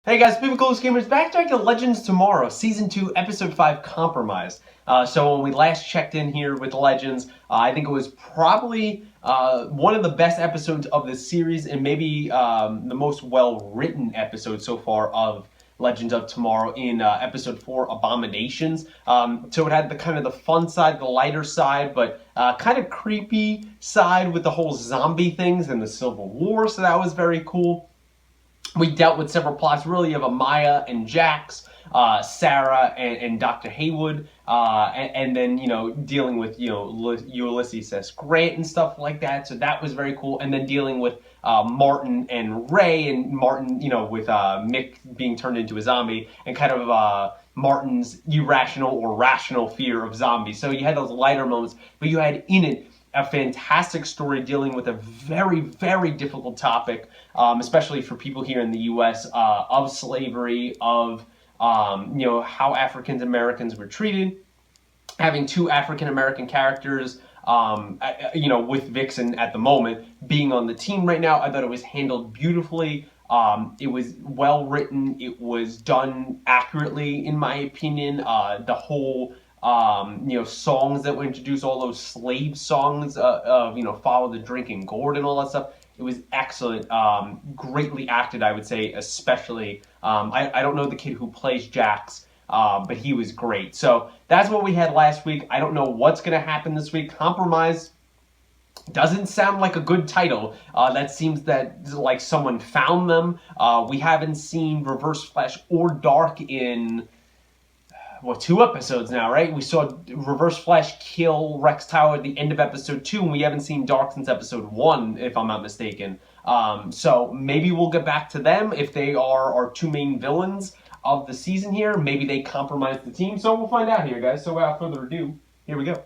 Hey guys, People Close Gamers back to Legends Tomorrow, Season 2, Episode 5, Compromise. So when we last checked in here with Legends, I think it was probably one of the best episodes of this series and maybe the most well-written episode so far of Legends of Tomorrow in Episode 4, Abominations. So it had the kind of the fun side, the lighter side, but kind of creepy side with the whole zombie things and the Civil War, so that was very cool. We dealt with several plots, really, of Amaya and Jax, Sarah and Dr. Haywood, and then, dealing with, Ulysses S. Grant and stuff like that. So that was very cool. And then dealing with Martin and Ray, and Martin, with Mick being turned into a zombie, and kind of Martin's irrational or rational fear of zombies. So you had those lighter moments, but you had in it a fantastic story dealing with a very, very difficult topic, especially for people here in the U.S., of slavery, of, how African Americans were treated. Having two African American characters, with Vixen at the moment being on the team right now, I thought it was handled beautifully. It was well written. It was done accurately, in my opinion. The whole songs that were introduced, all those slave songs of, Follow the Drinking Gourd and all that stuff. It was excellent. Greatly acted, I would say, especially. I don't know the kid who plays Jax, but he was great. So that's what we had last week. I don't know what's going to happen this week. Compromise doesn't sound like a good title. That seems that like someone found them. We haven't seen Reverse Flash or Dark in 2 episodes now, right? We saw Reverse Flash kill Rex Tyler at the end of episode 2, and we haven't seen Dark since episode 1, if I'm not mistaken. So maybe we'll get back to them if they are our 2 main villains of the season here. Maybe they compromise the team. So we'll find out here, guys. So without further ado, here we go.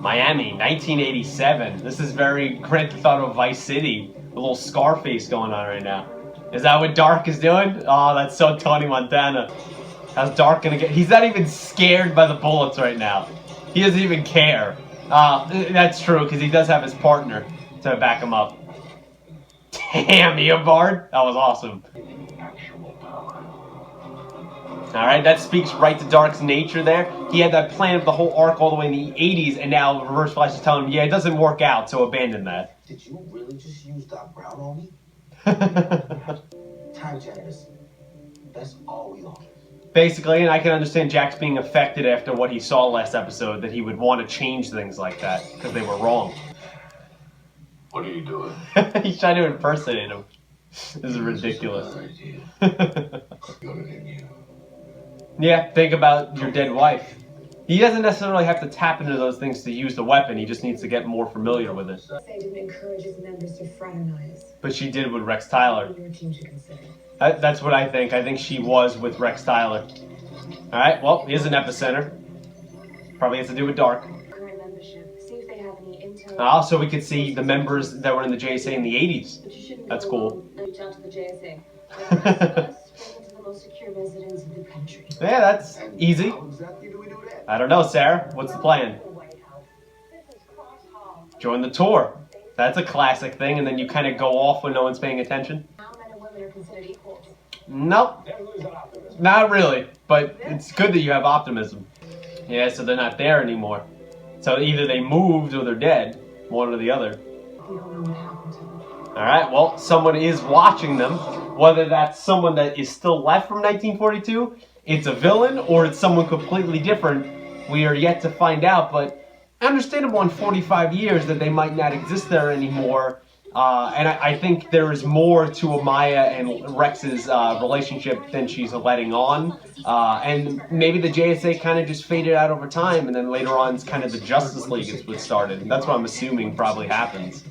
Miami, 1987. This is very Grand Theft Auto Vice City. A little Scarface going on right now. Is that what Dark is doing? Oh, that's so Tony Montana. How's Dark gonna get? He's not even scared by the bullets right now. He doesn't even care. That's true, because he does have his partner to back him up. Damn, Eobard. That was awesome. Alright, that speaks right to Dark's nature there. He had that plan of the whole arc all the way in the 80s, and now Reverse Flash is telling him, yeah, it doesn't work out, so abandon that. Did you really just use Doc Brown on me? Time Jackers. That's all we on. Basically, and I can understand Jax being affected after what he saw last episode, that he would want to change things like that, because they were wrong. What are you doing? He's trying to impersonate him. This is ridiculous. Yeah, think about your dead wife. He doesn't necessarily have to tap into those things to use the weapon, he just needs to get more familiar with it. They didn't encourage his members to fraternize. But she did with Rex Tyler. Your team should consider. That's what I think. I think she was with Rex Tyler. Alright, well, here's an epicenter. Probably has to do with Dark. Current membership. See if they have any intel. Also, we could see the members that were in the JSA in the 80s. But you shouldn't That's go cool. alone. Reach out to the JSA. The rest of us bring them to the most secure residence in the country. Yeah, that's easy. How exactly do we do that? I don't know, Sarah. What's the plan? Join the tour. That's a classic thing, and then you kind of go off when no one's paying attention. Now men and women are considered equals. Nope. Not really, but it's good that you have optimism. Yeah, so they're not there anymore. So either they moved or they're dead. One or the other. We don't know what happened to them. Alright, well, someone is watching them. Whether that's someone that is still left from 1942, it's a villain, or it's someone completely different, we are yet to find out, but understandable in 45 years that they might not exist there anymore. And I think there is more to Amaya and Rex's relationship than she's letting on. And maybe the JSA kind of just faded out over time, and then later on it's kind of the Justice League is what started. That's what I'm assuming probably happens.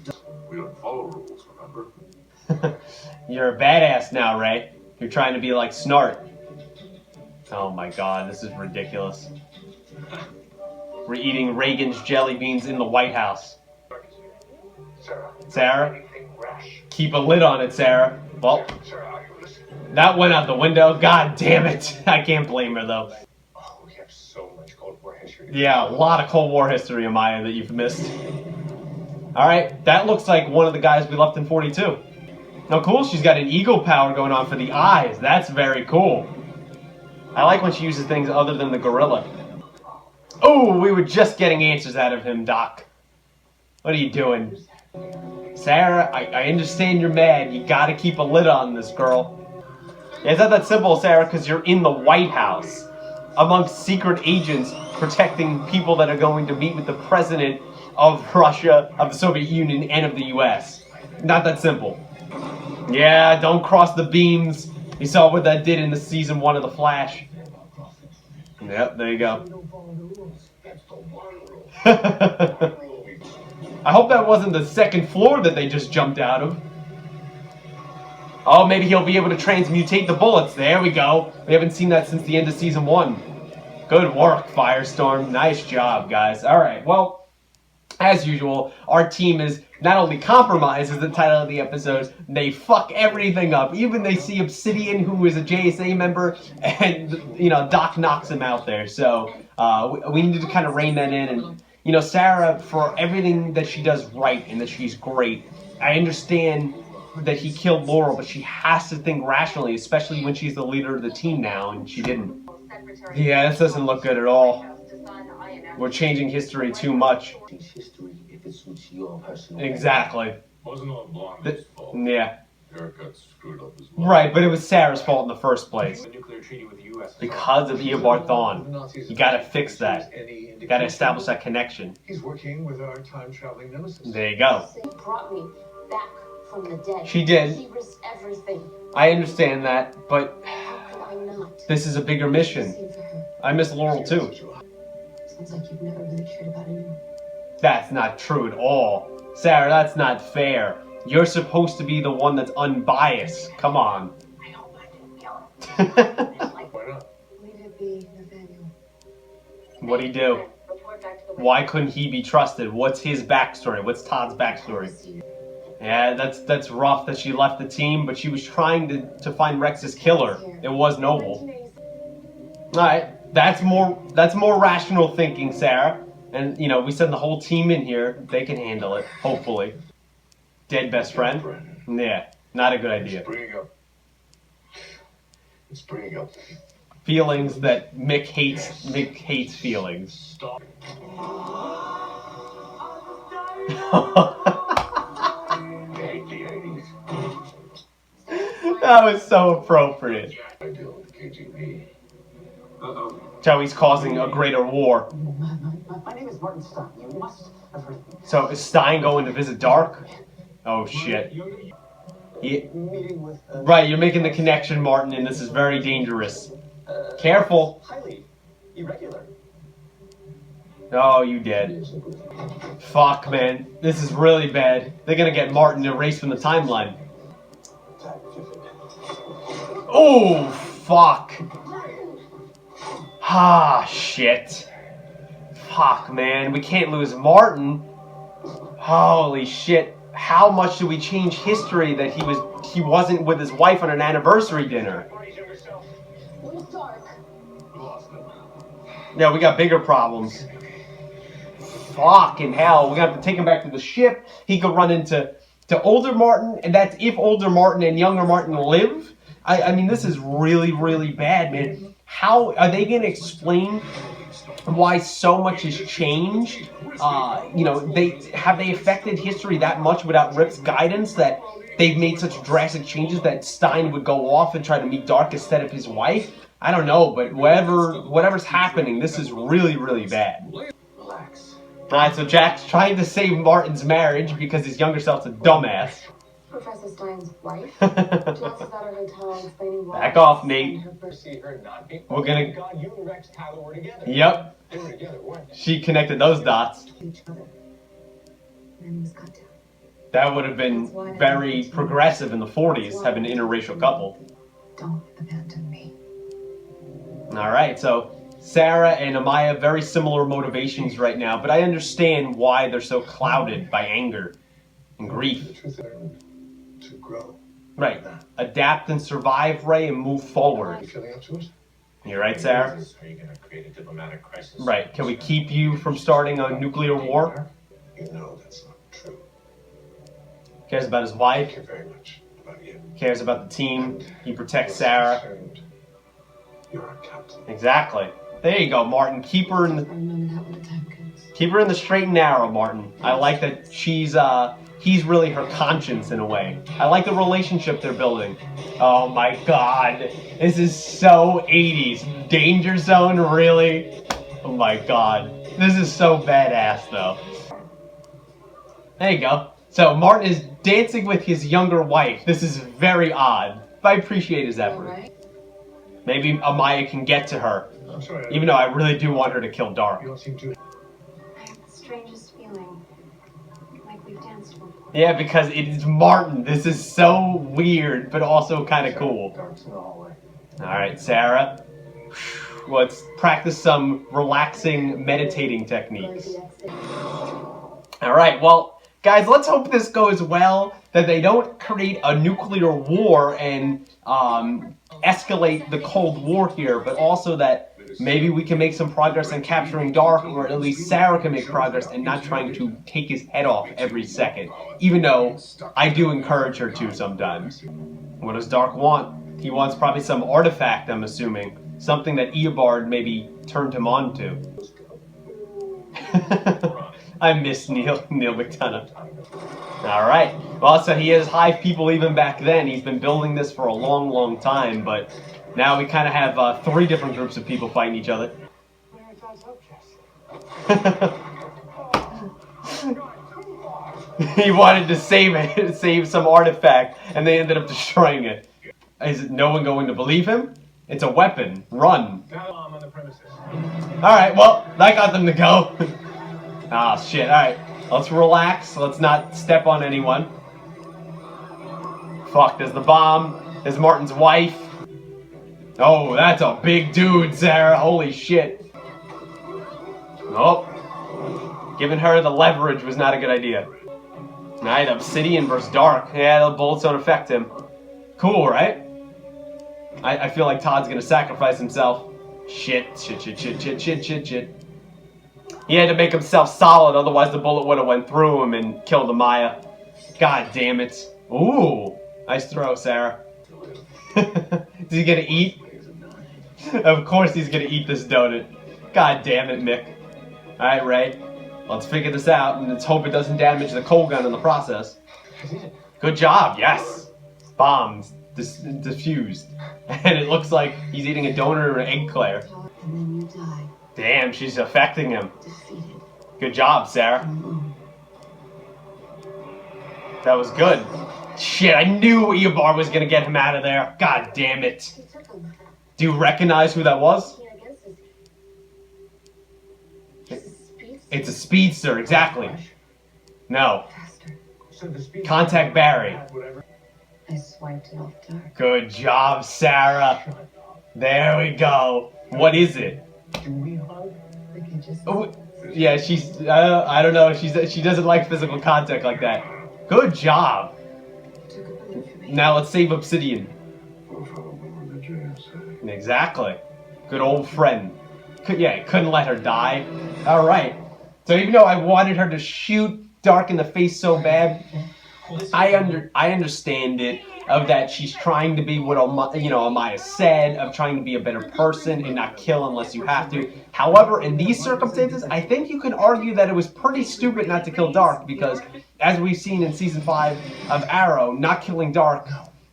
We don't follow rules, remember? You're a badass now, Ray. You're trying to be like Snart. Oh my god, this is ridiculous. We're eating Reagan's jelly beans in the White House. Sarah? Keep a lid on it, Sarah. Well, that went out the window. God damn it. I can't blame her, though. Oh, we have so much Cold War history. Yeah, a lot of Cold War history, Amaya, that you've missed. Alright, that looks like one of the guys we left in 42. Oh, cool. She's got an eagle power going on for the eyes. That's very cool. I like when she uses things other than the gorilla. Oh, we were just getting answers out of him, Doc. What are you doing? Sarah, I understand you're mad. You gotta keep a lid on this, girl. Yeah, it's not that simple, Sarah, because you're in the White House amongst secret agents protecting people that are going to meet with the president of Russia, of the Soviet Union, and of the US. Not that simple. Yeah, don't cross the beams. You saw what that did in the season 1 of The Flash. Yep, there you go. I hope that wasn't the second floor that they just jumped out of. Oh, maybe he'll be able to transmutate the bullets. There we go. We haven't seen that since the end of season 1. Good work, Firestorm. Nice job, guys. Alright, well, as usual, our team is not only compromised, is the title of the episode, they fuck everything up. Even they see Obsidian, who is a JSA member, and, you know, Doc knocks him out there. So, we need to kind of rein that in. And, you know, Sarah, for everything that she does right and that she's great, I understand that he killed Laurel, but she has to think rationally, especially when she's the leader of the team now, and she didn't. Yeah, this doesn't look good at all. We're changing history too much. Exactly. Wasn't all Blonde's fault. Yeah. Eric got screwed up as well. Right, but it was Sarah's fault in the first place. The nuclear treaty with the US. Because of Eobard Thawne. You gotta fix that. You gotta establish that connection. He's working with our time-traveling nemesis. There you go. She brought me back from the dead. She did. She risked everything. I understand that, but How could I not? this is a bigger mission. Save her. I miss Laurel too. Sounds like you've never really cared about anyone. That's not true at all. Sarah, that's not fair. You're supposed to be the one that's unbiased. Come on. I hope I didn't yell. Why not? Leave it be, Nathaniel. What'd he do? Why couldn't he be trusted? What's his backstory? What's Todd's backstory? Yeah, that's rough that she left the team, but she was trying to find Rex's killer. It was Noble. Alright, that's more rational thinking, Sarah. And, you know, we send the whole team in here. They can handle it, hopefully. Dead best friend? Yeah, not a good idea. It's bringing up Feelings that Mick hates feelings. Stop. That was so appropriate. I deal with the KGB. Joey's causing a greater war. My name is Martin Stein. You must have heard. So is Stein going to visit Dark? Oh shit. Meeting with. Right, you're making the connection, Martin, and this is very dangerous. Careful. Highly irregular. Oh, you dead. Fuck, man. This is really bad. They're gonna get Martin erased from the timeline. Oh, fuck. Ah, shit. Fuck, man. We can't lose Martin. Holy shit. How much do we change history that he wasn't with his wife on an anniversary dinner? Where's Dark? Yeah, we got bigger problems. Fucking hell. We're gonna have to take him back to the ship. He could run into older Martin, and that's if older Martin and younger Martin live. I mean, this is really, really bad, man. How are they gonna explain why so much has changed? You know, they affected history that much without Rip's guidance that they've made such drastic changes that Stein would go off and try to meet Dark instead of his wife? I don't know, but whatever's happening, this is really, really bad. Relax. Alright, so Jack's trying to save Martin's marriage because his younger self's a dumbass. Professor Stein's wife? Jess is at her hotel explaining why. Back off, Nate. See her not be. We're gonna. God, you and Rex Tyler were together. Yep. They were together, weren't they? She connected those dots. Each other. Then he was cut down. That would have been very progressive in the 40s, having an interracial couple. Don't abandon me. Alright, so Sarah and Amaya, very similar motivations right now, but I understand why they're so clouded by anger and grief. To grow. Right. Adapt and survive, Ray, and move forward. You feeling up to it? You right, Sarah? Are you gonna create a diplomatic crisis? Right. Can we keep you from starting a nuclear war? You know that's not true. Cares about his wife? Thank you very much. about you. Cares about the team. He protects Sarah. Concerned. You're a captain. Exactly. There you go, Martin. Keep her in the straight and narrow, Martin. I like that he's really her conscience in a way. I like the relationship they're building. Oh my god. This is so 80s. Danger Zone, really? Oh my god. This is so badass, though. There you go. So, Martin is dancing with his younger wife. This is very odd, but I appreciate his effort. Maybe Amaya can get to her, I'm sorry. even though I really do want her to kill You Dark. don't seem to. I have the strangest feeling. Like we've danced before. Yeah, because it is Martin. This is so weird, but also kind of cool. Dark's in the hallway. Alright, Sarah. Let's practice some relaxing meditating techniques. Alright, well, guys, let's hope this goes well, that they don't create a nuclear war and escalate the Cold War here, but also that maybe we can make some progress in capturing Dark, or at least Sarah can make progress and not trying to take his head off every second, even though I do encourage her to sometimes. What does Dark want? He wants probably some artifact, I'm assuming. Something that Eobard maybe turned him on to. I miss Neil McDonough. Alright, well, so he has hive people even back then. He's been building this for a long, long time, but now we kind of have 3 different groups of people fighting each other. He wanted to save some artifact, and they ended up destroying it. Is no one going to believe him? It's a weapon. Run. Bomb on the premises. Alright, well, that got them to go. Ah, shit. Alright, let's relax. Let's not step on anyone. Fuck, there's the bomb. There's Martin's wife. Oh, that's a big dude, Sarah. Holy shit. Oh. Giving her the leverage was not a good idea. Alright, Obsidian versus Dark. Yeah, the bullets don't affect him. Cool, right? I feel like Todd's gonna sacrifice himself. Shit. He had to make himself solid, otherwise the bullet would have went through him and killed Amaya. God damn it. Ooh. Nice throw, Sarah. Is he gonna eat? Of course he's gonna eat this donut. God damn it, Mick. Alright, Ray. Let's figure this out, and let's hope it doesn't damage the coal gun in the process. Good job, yes. Bombs diffused. And it looks like he's eating a donut or an egg Claire. And then you die. Damn, she's affecting him. Defeated. Good job, Sarah. That was good. Shit, I knew Eobard was gonna get him out of there. God damn it. He took him. Do you recognize who that was? He against us. He's a speedster. It's a speedster, exactly. No. Faster. So the speed. Contact Barry. Whatever. I swiped it off Dark. Good job, Sarah. There we go. What is it? Do we hug? Like I just. Oh, yeah, she's, I don't know, she doesn't like physical contact like that. Good job. Took a bullet for me. Now let's save Obsidian. The JSA. Exactly. Good old friend. Couldn't let her die. Alright. So even though I wanted her to shoot Dark in the face so bad, I understand it, of that she's trying to be what Amaya said, of trying to be a better person and not kill unless you have to. However, in these circumstances, I think you can argue that it was pretty stupid not to kill Dark, because as we've seen in season 5 of Arrow, not killing Dark,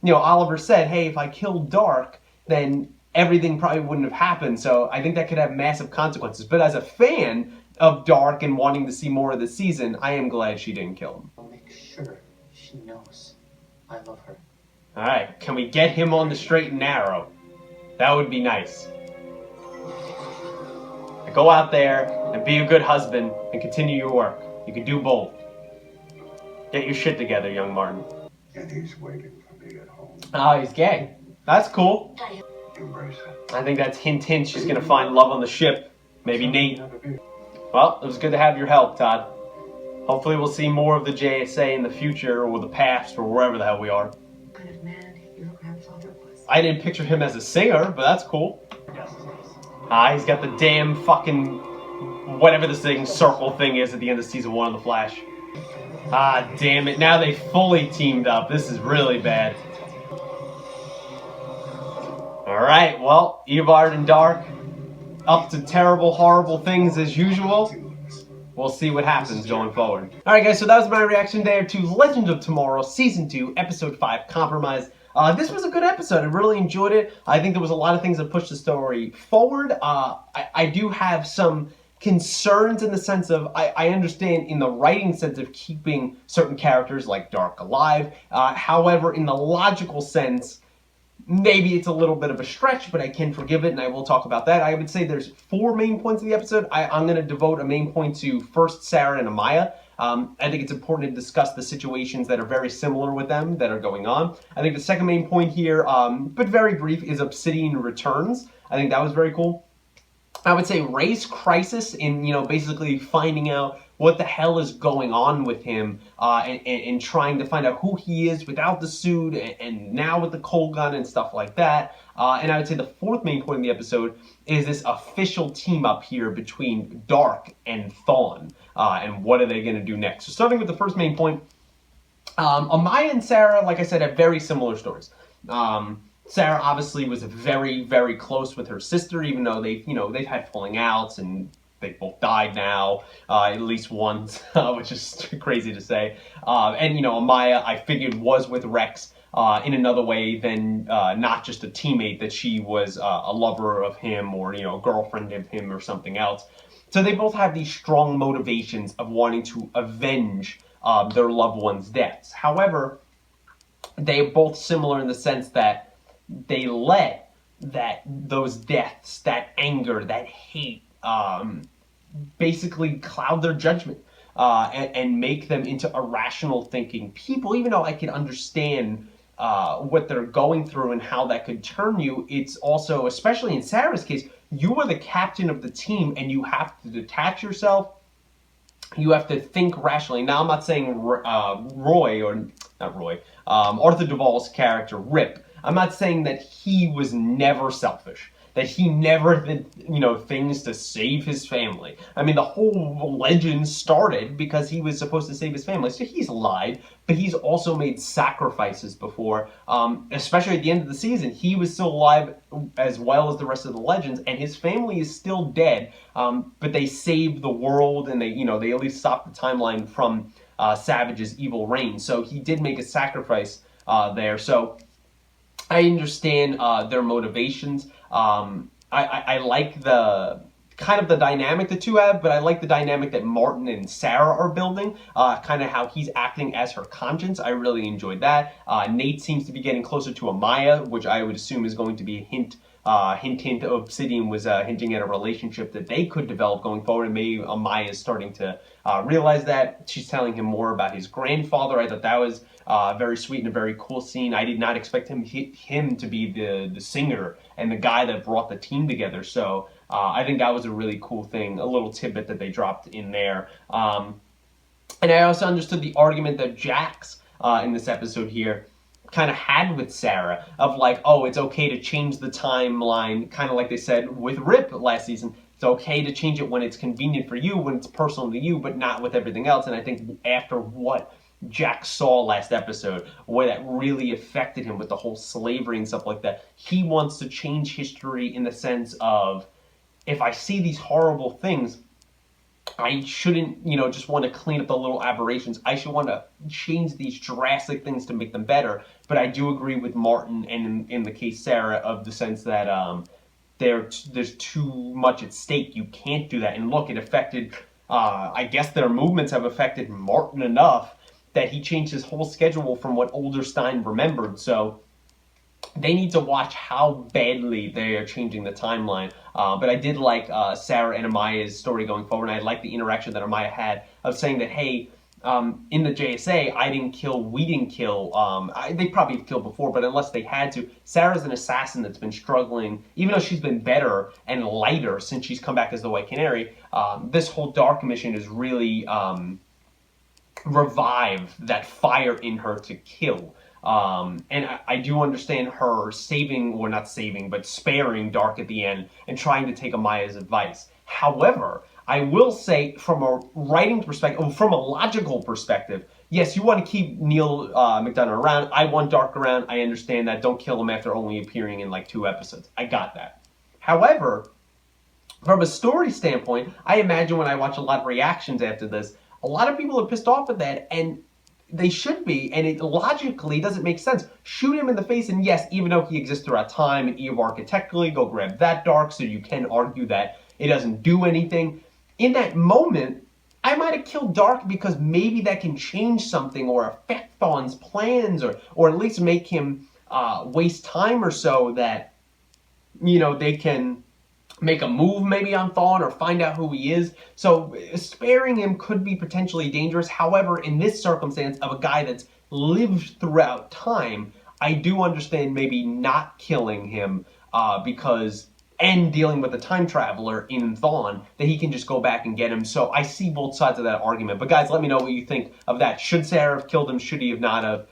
Oliver said, hey, if I killed Dark, then everything probably wouldn't have happened, so I think that could have massive consequences. But as a fan of Dark and wanting to see more of the season, I am glad she didn't kill him. I'll make sure she knows I love her. Alright, can we get him on the straight and narrow? That would be nice. Go out there and be a good husband and continue your work. You can do both. Get your shit together, young Martin. And he's waiting for me at home. Oh, he's gay. That's cool. Embrace it. I think that's hint she's gonna find love on the ship. Maybe Nate. Well, it was good to have your help, Todd. Hopefully we'll see more of the JSA in the future, or the past, or wherever the hell we are. What kind of man your grandfather was. I didn't picture him as a singer, but that's cool. He's got the damn fucking whatever this thing, circle thing is at the end of season 1 of The Flash. Ah, damn it. Now they fully teamed up. This is really bad. Alright, well, Evard and Dark up to terrible, horrible things as usual. We'll see what happens going forward. Alright guys, so that was my reaction there to Legends of Tomorrow, Season 2, Episode 5, Compromise. This was a good episode. I really enjoyed it. I think there was a lot of things that pushed the story forward. I do have some concerns in the sense of, I understand in the writing sense of keeping certain characters like Dark alive. However, in the logical sense, maybe it's a little bit of a stretch, but I can forgive it, and I will talk about that. I would say there's 4 main points of the episode. I'm going to devote a main point to first Sarah and Amaya. I think it's important to discuss the situations that are very similar with them that are going on. I think the second main point here, but very brief, is Obsidian returns. I think that was very cool. I would say Ray's crisis in, basically finding out what the hell is going on with him and trying to find out who he is without the suit and now with the cold gun and stuff like that. And I would say the fourth main point in the episode is this official team up here between Dark and Thawne. And what are they going to do next? So starting with the first main point, Amaya and Sarah, like I said, have very similar stories. Sarah obviously was very, very close with her sister, even though they've had falling outs and they both died now, at least once, which is crazy to say. And Amaya, I figured, was with Rex in another way than not just a teammate, that she was a lover of him or a girlfriend of him or something else. So they both have these strong motivations of wanting to avenge their loved ones' deaths. However, they're both similar in the sense that they let those deaths, that anger, that hate, basically cloud their judgment and make them into irrational thinking people. Even though I can understand what they're going through and how that could turn you, it's also, especially in Sarah's case, you are the captain of the team and you have to detach yourself. You have to think rationally. Now, I'm not saying Arthur Duvall's character, Rip, I'm not saying that he was never selfish, that he never did, things to save his family. I mean, the whole legend started because he was supposed to save his family, so he's lied, but he's also made sacrifices before, especially at the end of the season. He was still alive as well as the rest of the legends, and his family is still dead, but they saved the world, and they at least stopped the timeline from Savage's evil reign, so he did make a sacrifice there, so I understand their motivations. I like the kind of the dynamic the two have, but I like the dynamic that Martin and Sarah are building, kind of how he's acting as her conscience. I really enjoyed that. Nate seems to be getting closer to Amaya, which I would assume is going to be a hint. Hint, Obsidian was hinting at a relationship that they could develop going forward, and maybe Amaya is starting to realize that. She's telling him more about his grandfather. I thought that was very sweet and a very cool scene. I did not expect him to be the singer and the guy that brought the team together, so I think that was a really cool thing, a little tidbit that they dropped in there. And I also understood the argument that Jax in this episode here kind of had with Sarah of like, oh, it's okay to change the timeline, kind of like they said with Rip last season. It's okay to change it when it's convenient for you, when it's personal to you, but not with everything else. And I think after what Jack saw last episode, where that really affected him with the whole slavery and stuff like that, he wants to change history in the sense of, if I see these horrible things, I shouldn't, just want to clean up the little aberrations. I should want to change these drastic things to make them better. But I do agree with Martin and in the case Sarah of the sense that there's too much at stake. You can't do that. And look, it affected, I guess their movements have affected Martin enough that he changed his whole schedule from what Olderstein remembered. So they need to watch how badly they are changing the timeline. But I did like Sarah and Amaya's story going forward, and I like the interaction that Amaya had of saying that, hey, in the JSA, we didn't kill. They probably have killed before, but unless they had to, Sarah's an assassin that's been struggling, even though she's been better and lighter since she's come back as the White Canary. This whole Dark mission is really revive that fire in her to kill. And I do understand her saving, or not saving, but sparing Dark at the end and trying to take Amaya's advice. However, I will say, from a writing perspective, from a logical perspective, yes, you want to keep Neil McDonough around. I want Dark around. I understand that. Don't kill him after only appearing in like 2 episodes. I got that. However, from a story standpoint, I imagine when I watch a lot of reactions after this, a lot of people are pissed off at that, and they should be, and it logically doesn't make sense. Shoot him in the face, and yes, even though he exists throughout time, and Eobard technically go grab that Dark, so you can argue that it doesn't do anything. In that moment, I might have killed Dark because maybe that can change something or affect Thawne's plans, or at least make him waste time or so that, they can make a move maybe on Thawne or find out who he is. So sparing him could be potentially dangerous. However, in this circumstance of a guy that's lived throughout time, I do understand maybe not killing him and dealing with a time traveler in Thawne, that he can just go back and get him. So I see both sides of that argument. But guys, let me know what you think of that. Should Sarah have killed him? Should he have not have?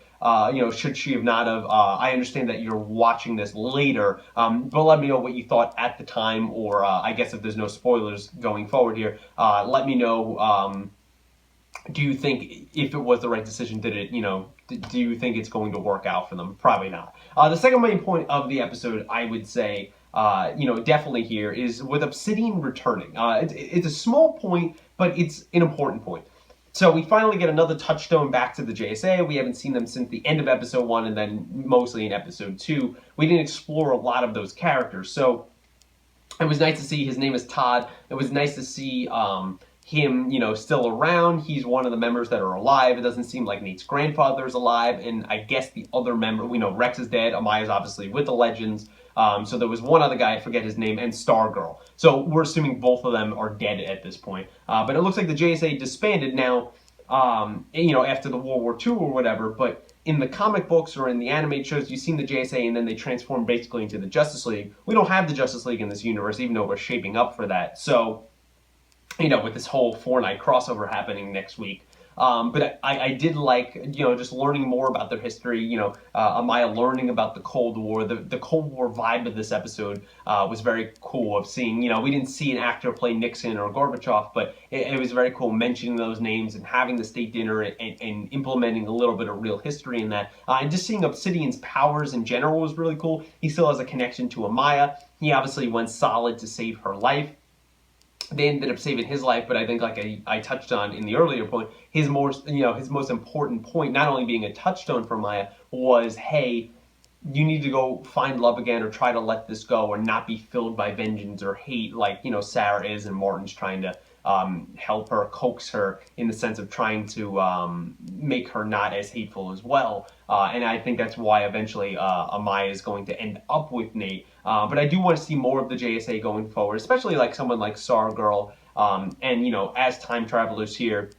Should she have not have? I understand that you're watching this later, but let me know what you thought at the time, or I guess if there's no spoilers going forward here, let me know. Do you think if it was the right decision, did it, do you think it's going to work out for them? Probably not. The second main point of the episode, I would say, definitely here is with Obsidian returning. It's a small point, but it's an important point. So we finally get another touchstone back to the JSA. We haven't seen them since the end of episode 1 and then mostly in episode 2. We didn't explore a lot of those characters. So it was nice to see his name is Todd. It was nice to see him, still around. He's one of the members that are alive. It doesn't seem like Nate's grandfather is alive. And I guess the other member, we know Rex is dead. Amaya's obviously with the Legends. So there was one other guy, I forget his name, and Stargirl. So we're assuming both of them are dead at this point. But it looks like the JSA disbanded now, after the World War II or whatever. But in the comic books or in the animated shows, you've seen the JSA and then they transform basically into the Justice League. We don't have the Justice League in this universe, even though we're shaping up for that. So, with this whole Fortnite crossover happening next week. But I did like, just learning more about their history, Amaya learning about the Cold War. The Cold War vibe of this episode was very cool of seeing, we didn't see an actor play Nixon or Gorbachev, but it was very cool mentioning those names and having the state dinner and implementing a little bit of real history in that. And just seeing Obsidian's powers in general was really cool. He still has a connection to Amaya. He obviously went solid to save her life. They ended up saving his life, but I think, like I touched on in the earlier point, his most important point, not only being a touchstone for Maya, was, hey, you need to go find love again, or try to let this go, or not be filled by vengeance or hate, like Sarah is, and Martin's trying to help her, coax her, in the sense of trying to make her not as hateful as well. And I think that's why eventually Amaya is going to end up with Nate. But I do want to see more of the JSA going forward, especially like someone like Stargirl, and as time travelers here,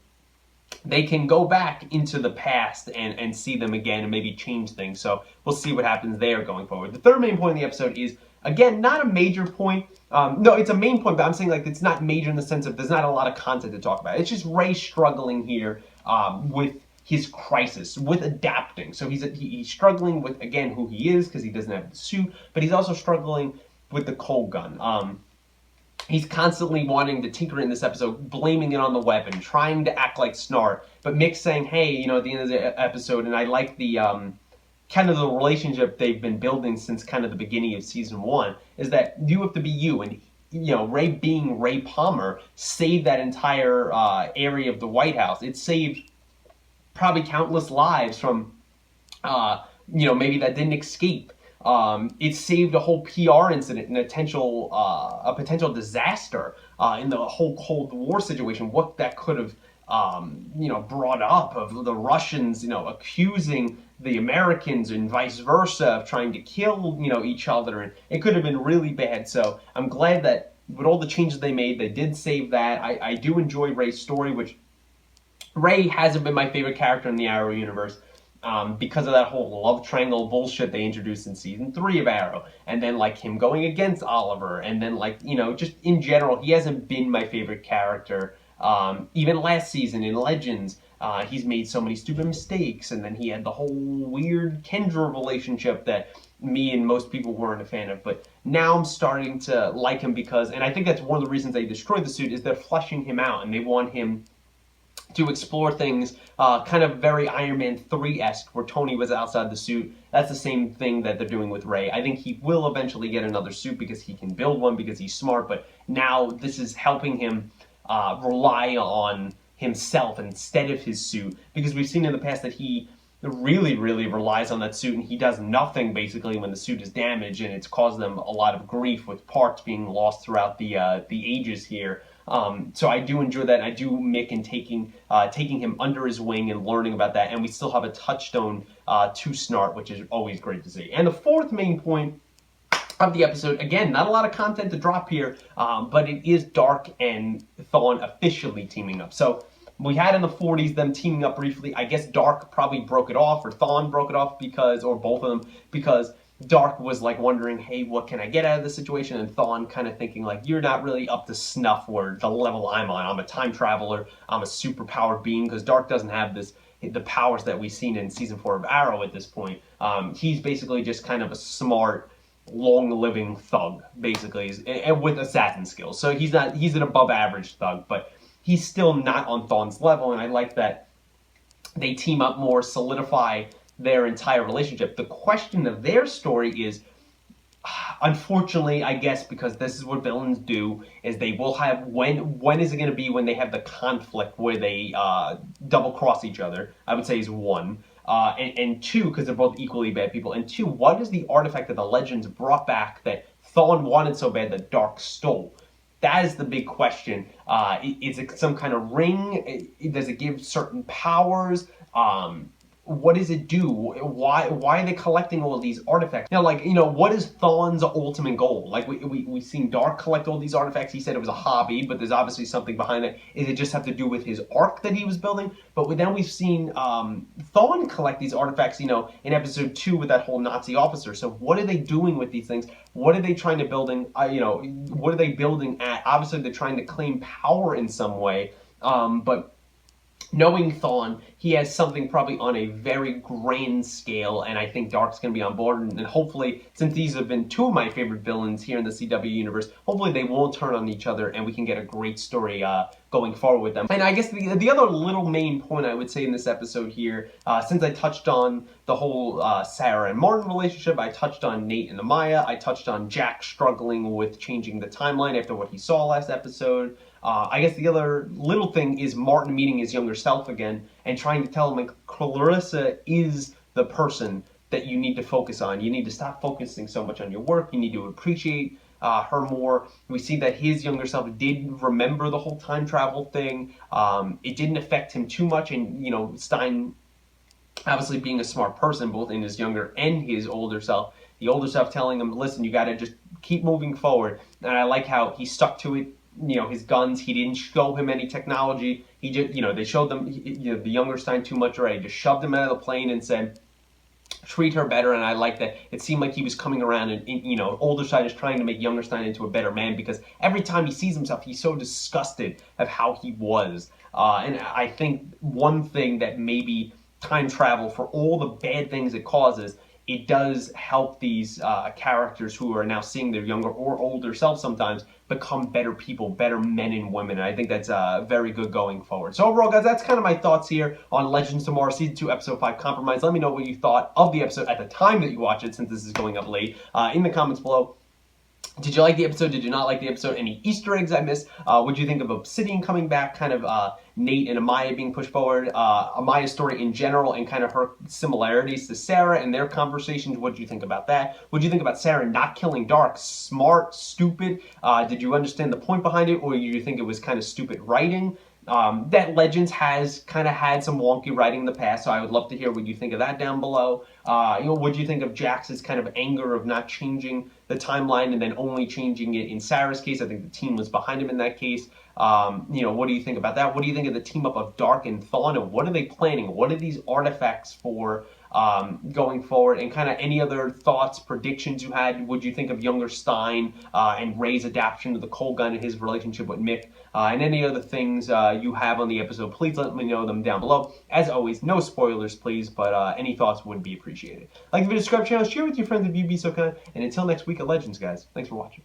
they can go back into the past and see them again and maybe change things. So we'll see what happens there going forward. The third main point of the episode is, again, not a major point. No, it's a main point, but I'm saying, like, it's not major in the sense of there's not a lot of content to talk about. It's just Ray struggling here with his crisis, with adapting. So he's struggling with, again, who he is, because he doesn't have the suit, but he's also struggling with the cold gun. He's constantly wanting to tinker in this episode, blaming it on the weapon, trying to act like Snart, but Mick saying, hey, at the end of the episode, and I like the kind of the relationship they've been building since kind of the beginning of season 1, is that you have to be you. And Ray being Ray Palmer saved that entire area of the White House. It saved probably countless lives from maybe that didn't escape. It saved a whole PR incident and a potential disaster in the whole Cold War situation. What that could have brought up of the Russians accusing the Americans and vice versa of trying to kill each other, and it could have been really bad. So I'm glad that with all the changes they made, they did save that. I do enjoy Ray's story, which Ray hasn't been my favorite character in the Arrow universe. Because of that whole love triangle bullshit they introduced in season 3 of Arrow, and then like him going against Oliver, and then just in general, he hasn't been my favorite character. Even last season in Legends, he's made so many stupid mistakes, and then he had the whole weird Kendra relationship that me and most people weren't a fan of. But now I'm starting to like him because, and I think that's one of the reasons they destroyed the suit, is they're fleshing him out and they want him to explore things kind of very Iron Man 3-esque, where Tony was outside the suit. That's the same thing that they're doing with Ray. I think he will eventually get another suit because he can build one, because he's smart, but now this is helping him rely on himself instead of his suit, because we've seen in the past that he really relies on that suit, and he does nothing basically when the suit is damaged, and it's caused them a lot of grief with parts being lost throughout the ages here. So I do enjoy that, and I do Mick in taking him under his wing and learning about that, and we still have a touchstone to Snart, which is always great to see. And the fourth main point of the episode, again, not a lot of content to drop here, but it is Darhk and Thawne officially teaming up. So we had in the 40s them teaming up briefly. I guess Darhk probably broke it off, or Thawne broke it off because, or both of them, because Darhk was like wondering, hey, what can I get out of this situation? And Thawne kind of thinking like, you're not really up to snuff where the level I'm on. I'm a time traveler. I'm a superpowered being, because Darhk doesn't have the powers that we've seen in season 4 of Arrow at this point. He's basically just kind of a smart, long-living thug, basically, and with assassin skills. So he's an above-average thug, but he's still not on Thawne's level, and I like that they team up more, solidify their entire relationship. The question of their story is, unfortunately, I guess, because this is what villains do, is they will have, when is it going to be when they have the conflict where they double-cross each other? I would say is one. And two, because they're both equally bad people. And two, what is the artifact that the Legends brought back that Thawne wanted so bad that Darhk stole? That is the big question. Is it some kind of ring? Does it give certain powers? What does it do? Why are they collecting all of these artifacts? Now, like, what is Thawne's ultimate goal? Like, we've seen Darhk collect all these artifacts. He said it was a hobby, but there's obviously something behind it. Is it just have to do with his arc that he was building? But then we've seen Thawne collect these artifacts, in episode 2 with that whole Nazi officer. So what are they doing with these things? What are they trying to building? What are they building at? Obviously, they're trying to claim power in some way, but knowing Thawne, he has something probably on a very grand scale, and I think Darhk's going to be on board, and hopefully, since these have been two of my favorite villains here in the CW universe, hopefully they won't turn on each other, and we can get a great story going forward with them. And I guess the other little main point I would say in this episode here, since I touched on the whole Sarah and Martin relationship, I touched on Nate and Amaya, I touched on Jack struggling with changing the timeline after what he saw last episode. I guess the other little thing is Martin meeting his younger self again and trying to tell him, like, Clarissa is the person that you need to focus on. You need to stop focusing so much on your work. You need to appreciate her more. We see that his younger self did remember the whole time travel thing. It didn't affect him too much, and, Stein, obviously being a smart person, both in his younger and his older self, the older self telling him, listen, you got to just keep moving forward. And I like how he stuck to it. His guns, he didn't show him any technology. He just, they showed them, the younger Stein too much already. Just shoved him out of the plane and said, treat her better. And I like that. It seemed like he was coming around and, older Stein is trying to make younger Stein into a better man, because every time he sees himself, he's so disgusted of how he was. And I think one thing that maybe time travel, for all the bad things it causes, it does help these characters who are now seeing their younger or older self sometimes become better people, better men and women. And I think that's very good going forward. So overall, guys, that's kind of my thoughts here on Legends Tomorrow, Season 2, Episode 5, Compromise. Let me know what you thought of the episode at the time that you watch it, since this is going up late, in the comments below. Did you like the episode? Did you not like the episode? Any Easter eggs I missed? What did you think of Obsidian coming back, kind of Nate and Amaya being pushed forward, Amaya's story in general, and kind of her similarities to Sarah and their conversations? What did you think about that? What did you think about Sarah not killing Darhk? Smart, stupid? Did you understand the point behind it, or did you think it was kind of stupid writing? That Legends has kind of had some wonky writing in the past, so I would love to hear what you think of that down below. What do you think of Jax's kind of anger of not changing the timeline and then only changing it in Sarah's case? I think the team was behind him in that case. What do you think about that? What do you think of the team up of Darhk and Thawne, and what are they planning? What are these artifacts for? going forward, and kind of any other thoughts, predictions you had. Would you think of younger Stein and Ray's adaptation of the cold gun and his relationship with Mick, and any other things you have on the episode? Please let me know them down below. As always, no spoilers, please, but any thoughts would be appreciated. Like the video, subscribe channel, share with your friends if you'd be so kind, and until next week at Legends, guys, thanks for watching.